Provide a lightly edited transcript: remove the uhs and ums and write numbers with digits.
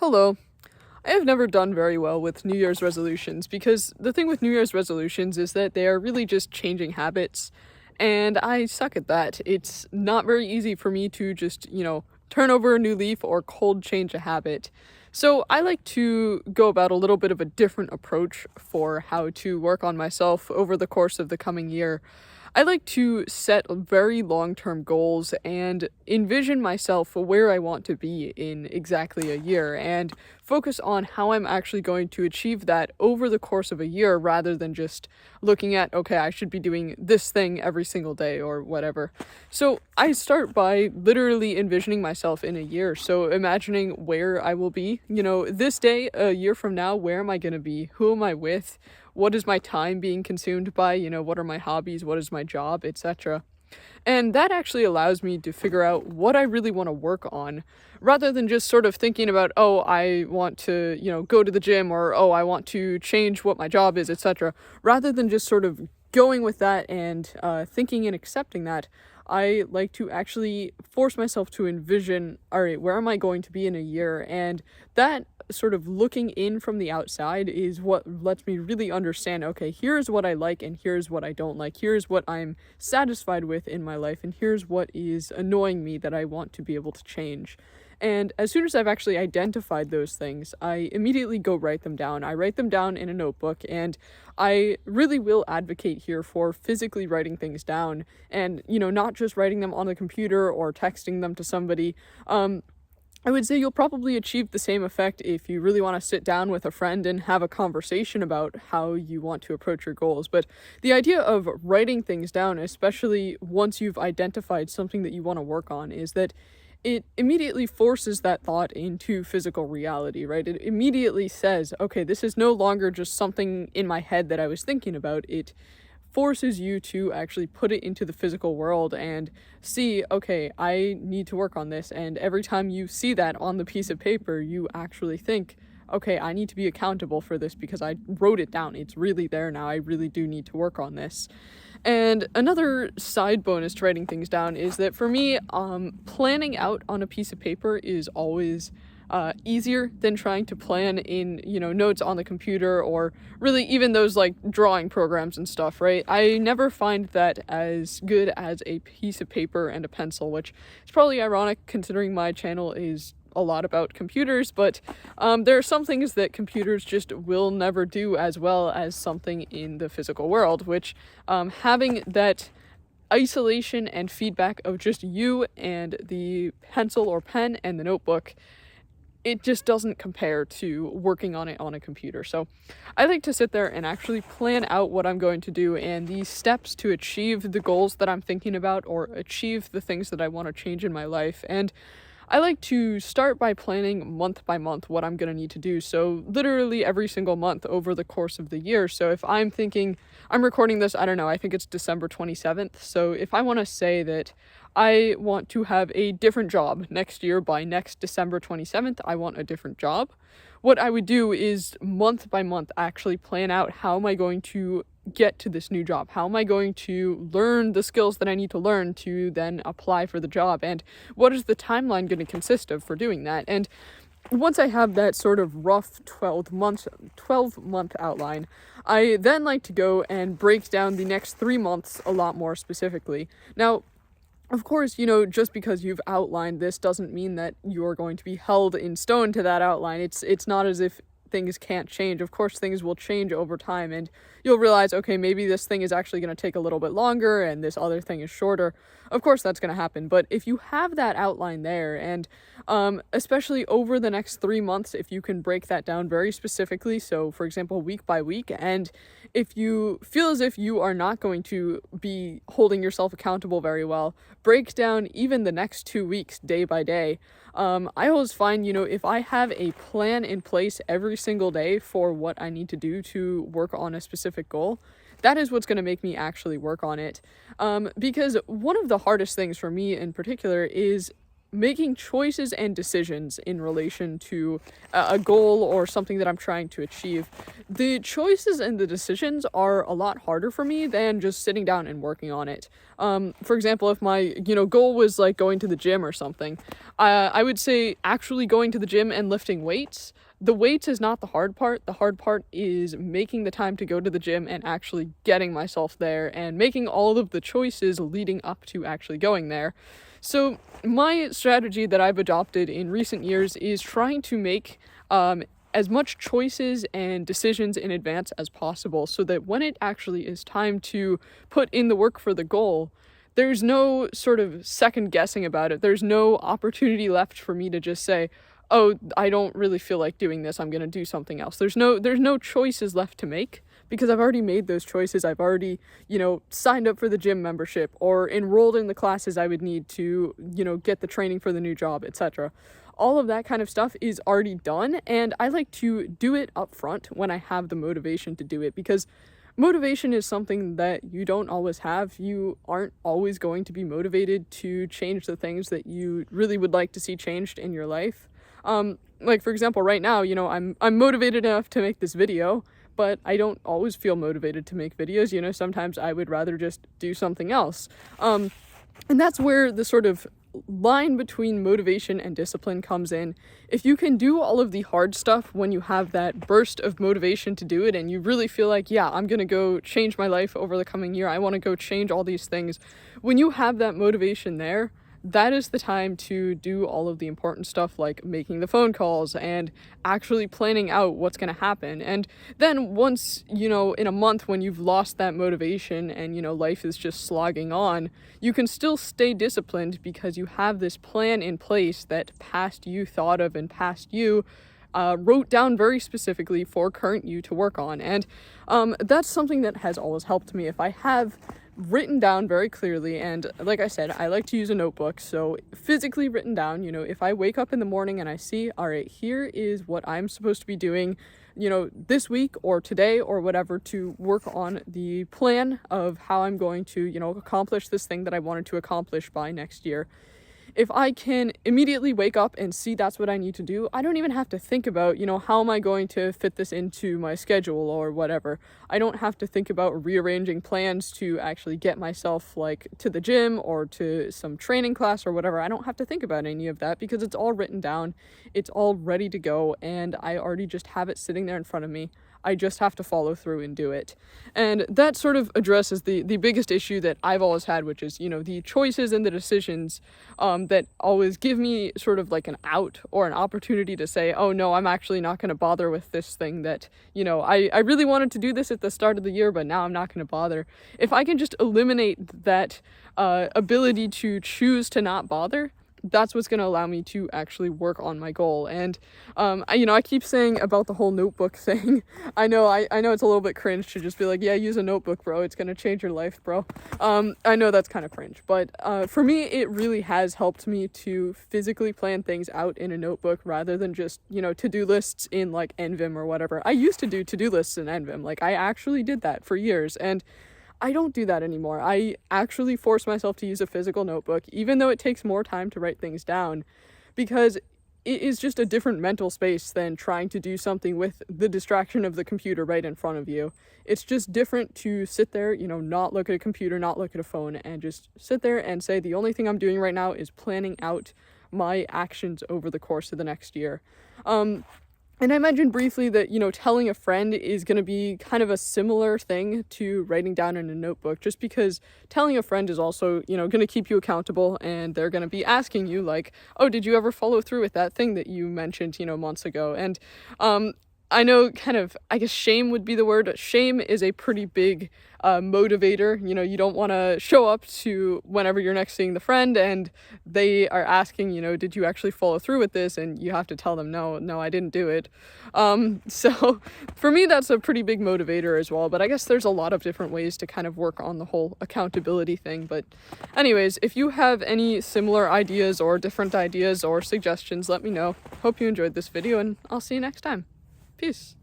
Hello. I have never done very well with New Year's resolutions because the thing with New Year's resolutions is that they are really just changing habits, and I suck at that. It's not very easy for me to just, turn over a new leaf or cold change a habit. So I like to go about a little bit of a different approach for how to work on myself over the course of the coming year. I like to set very long term goals and envision myself where I want to be in exactly a year and focus on how I'm actually going to achieve that over the course of a year rather than just looking at, okay, I should be doing this thing every single day or whatever. So I start by literally envisioning myself in a year. So imagining where I will be, this day, a year from now, where am I going to be? Who am I with? What is my time being consumed by? What are my hobbies? What is my job, etc. And that actually allows me to figure out what I really want to work on rather than just sort of thinking about, oh, I want to, go to the gym or, oh, I want to change what my job is, etc. Rather than just sort of going with that and thinking and accepting that, I like to actually force myself to envision, all right, where am I going to be in a year? And that sort of looking in from the outside is what lets me really understand, okay, here's what I like and here's what I don't like. Here's what I'm satisfied with in my life and here's what is annoying me that I want to be able to change. And as soon as I've actually identified those things, I immediately go write them down. I write them down in a notebook, and I really will advocate here for physically writing things down and, not just writing them on the computer or texting them to somebody. I would say you'll probably achieve the same effect if you really want to sit down with a friend and have a conversation about how you want to approach your goals. But the idea of writing things down, especially once you've identified something that you want to work on, is that it immediately forces that thought into physical reality, right? It immediately says, okay, this is no longer just something in my head that I was thinking about. It forces you to actually put it into the physical world and see, okay, I need to work on this. And every time you see that on the piece of paper, you actually think, okay, I need to be accountable for this because I wrote it down. It's really there now. I really do need to work on this. And another side bonus to writing things down is that for me, planning out on a piece of paper is always easier than trying to plan in, notes on the computer or really even those like drawing programs and stuff, right? I never find that as good as a piece of paper and a pencil, which is probably ironic considering my channel is a lot about computers, but there are some things that computers just will never do as well as something in the physical world, which having that isolation and feedback of just you and the pencil or pen and the notebook, it just doesn't compare to working on it on a computer. So I like to sit there and actually plan out what I'm going to do and the steps to achieve the goals that I'm thinking about or achieve the things that I want to change in my life. And I like to start by planning month by month what I'm going to need to do. So literally every single month over the course of the year. So if I'm thinking, I'm recording this, I don't know, I think it's December 27th. So if I want to say that I want to have a different job next year by next December 27th, I want a different job. What I would do is month by month actually plan out how am I going to get to this new job? How am I going to learn the skills that I need to learn to then apply for the job? And what is the timeline going to consist of for doing that? And once I have that sort of rough 12-month outline, I then like to go and break down the next 3 months a lot more specifically. Now, of course, just because you've outlined this doesn't mean that you're going to be held in stone to that outline. It's not as if things can't change. Of course, things will change over time, and you'll realize, okay, maybe this thing is actually going to take a little bit longer, and this other thing is shorter. Of course, that's going to happen. But if you have that outline there, and especially over the next 3 months, if you can break that down very specifically, so for example, week by week, and if you feel as if you are not going to be holding yourself accountable very well, break down even the next 2 weeks day by day. I always find, if I have a plan in place every single day for what I need to do to work on a specific goal, that is what's going to make me actually work on it. Because one of the hardest things for me in particular is making choices and decisions in relation to a goal or something that I'm trying to achieve, the choices and the decisions are a lot harder for me than just sitting down and working on it. For example, if my, goal was like going to the gym or something, I would say actually going to the gym and lifting weights. The weights is not the hard part. The hard part is making the time to go to the gym and actually getting myself there and making all of the choices leading up to actually going there. So my strategy that I've adopted in recent years is trying to make as much choices and decisions in advance as possible so that when it actually is time to put in the work for the goal, there's no sort of second guessing about it. There's no opportunity left for me to just say, oh, I don't really feel like doing this, I'm going to do something else. There's no choices left to make because I've already made those choices. I've already, signed up for the gym membership or enrolled in the classes I would need to, get the training for the new job, etc. All of that kind of stuff is already done, and I like to do it up front when I have the motivation to do it, because motivation is something that you don't always have. You aren't always going to be motivated to change the things that you really would like to see changed in your life. Like for example, right now, I'm motivated enough to make this video, but I don't always feel motivated to make videos. Sometimes I would rather just do something else. And that's where the sort of line between motivation and discipline comes in. If you can do all of the hard stuff when you have that burst of motivation to do it and you really feel like, yeah, I'm gonna go change my life over the coming year, I want to go change all these things. When you have that motivation there, that is the time to do all of the important stuff like making the phone calls and actually planning out what's going to happen. And then once, in a month when you've lost that motivation and, life is just slogging on, you can still stay disciplined because you have this plan in place that past you thought of and past you wrote down very specifically for current you to work on. And that's something that has always helped me. If I have written down very clearly, and like I said, I like to use a notebook, so physically written down, if I wake up in the morning and I see, all right, here is what I'm supposed to be doing, this week or today or whatever, to work on the plan of how I'm going to, accomplish this thing that I wanted to accomplish by next year. If I can immediately wake up and see that's what I need to do, I don't even have to think about, how am I going to fit this into my schedule or whatever. I don't have to think about rearranging plans to actually get myself to the gym or to some training class or whatever. I don't have to think about any of that because it's all written down. It's all ready to go, and I already just have it sitting there in front of me. I just have to follow through and do it. And that sort of addresses the biggest issue that I've always had, which is, the choices and the decisions that always give me sort of like an out or an opportunity to say, oh no, I'm actually not going to bother with this thing that, I really wanted to do this at the start of the year, but now I'm not going to bother. If I can just eliminate that ability to choose to not bother, that's what's going to allow me to actually work on my goal. And I keep saying about the whole notebook thing. I know it's a little bit cringe to just be like, yeah, use a notebook, bro, it's going to change your life, bro. I know that's kind of cringe, but for me it really has helped me to physically plan things out in a notebook rather than just to-do lists in like Envim or whatever. I used to do to-do lists in Envim. I actually did that for years, and I don't do that anymore. I actually force myself to use a physical notebook, even though it takes more time to write things down, because it is just a different mental space than trying to do something with the distraction of the computer right in front of you. It's just different to sit there, not look at a computer, not look at a phone, and just sit there and say, the only thing I'm doing right now is planning out my actions over the course of the next year. And I mentioned briefly that, telling a friend is going to be kind of a similar thing to writing down in a notebook, just because telling a friend is also, going to keep you accountable, and they're going to be asking you like, oh, did you ever follow through with that thing that you mentioned, months ago? And I know I guess shame would be the word. Shame is a pretty big motivator. You don't want to show up to whenever you're next seeing the friend and they are asking, did you actually follow through with this? And you have to tell them, no, I didn't do it. So for me, that's a pretty big motivator as well. But I guess there's a lot of different ways to kind of work on the whole accountability thing. But anyways, if you have any similar ideas or different ideas or suggestions, let me know. Hope you enjoyed this video, and I'll see you next time. Peace.